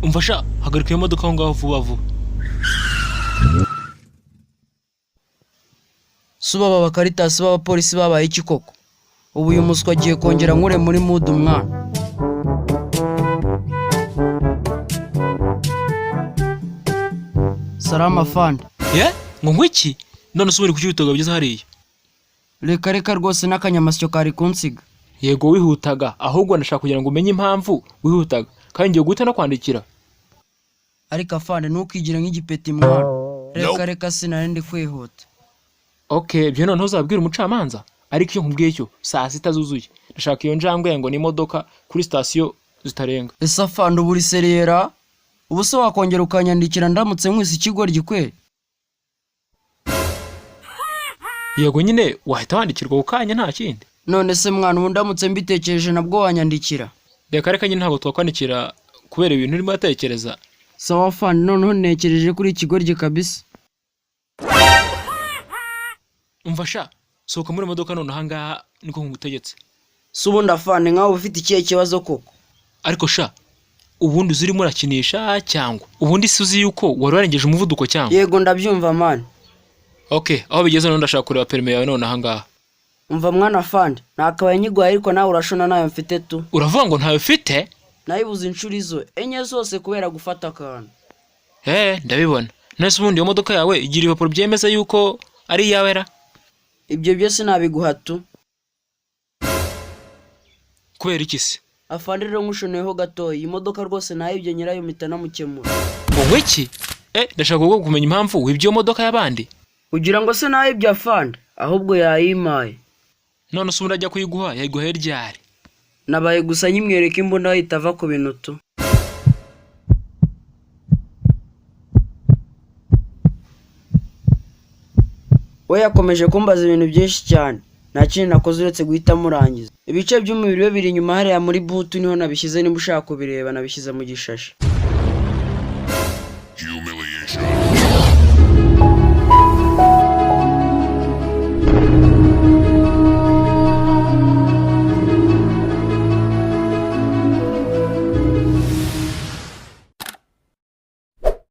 umfasha hagarika iyo modoka aho ngaho vuba vuba. Suba baba Caritas baba polisi babaye iki koko? Ubu uyu muswa agiye kongera nkure muri mood umwana. Salama fanda. Ngo ngwiki? None subiri kucyutoga bigeze hariya. Reka rwose n'akanyamasyo kari kunsiga. Yego wihutaga, ahubwo ndashaka kugira ngo umenye impamvu wihutaga. Kandi ngiye guhita no kwandikira. Ariko afande ntukigire nk'igipeti mwana. Reka sinari ndi kwihuta. Okay, byo none uzabwira umucamanza. Ariko iyo nkubwiye cyo saa 6 zuzuye. Ndashaka iyo njangwe ngo ni imodoka kuri station zitarenga. Ese afande uburi seriyera? Ubu se wakongera ukanyandikira ndamutse nkwise ikigori gikwe? Yego nyine wahita wandikirwa ukanya nta kindi. None se mwana ubu ndamutse mbitekereje nabwo wanyandikira? Reka nyine ntabwo twakwandikira kubera ibintu urimo atekereza. Sawa afande noneho nekereje kuri ikigori kabisa. Umfasha sohoka muri modoka none ahangaha niko ngutegetse. Subu ndafande nkaho ufite ikihe kibazo koko? Ariko sha ubundi uzirimo urakinisha cyangwa ubundi suzi yuko wari warengeje umuvuduko cyangwa? Yego ndabyumva man. Okay, aho bigeze none ndashaka kureba permis yawe none ahangaha. Umva mwana afande nakabaye nyigwaye ariko nawe urashona nayo mfite tu. Uravuga ngo ntayo ufite? Nayibuze inshurizo enye zose kubera gufata akantu. Ndabibona. Nese ubundi iyo modoka yawe igira ibipapuro byemeza yuko ari iyawe ra? Ibyo byose nabiguhatu. Kubera iki se? Afande rero nkushoneyeho gatoyi imodoka rwose nayibye nyirayo mpita namukemura. Wowe iki? Ndashaka kumenya impamvu wibye modoka y'abandi. Ugira ngo se nayibye afande ahubwo yayimaye. None se urajya kuyiguha yayiguhe ryari? Nabaye gusa nyimwereka imbunda itava ku binutu. We yakomeje kumbaza ibintu byinshi cyane. Nta kintu nakoze uretse guhita murangiza. Ibice by'umubiri we biri inyuma hariya muri butu niho nabishyize, niba ushaka kubireba nabishyize mu gishashi. Humiliation.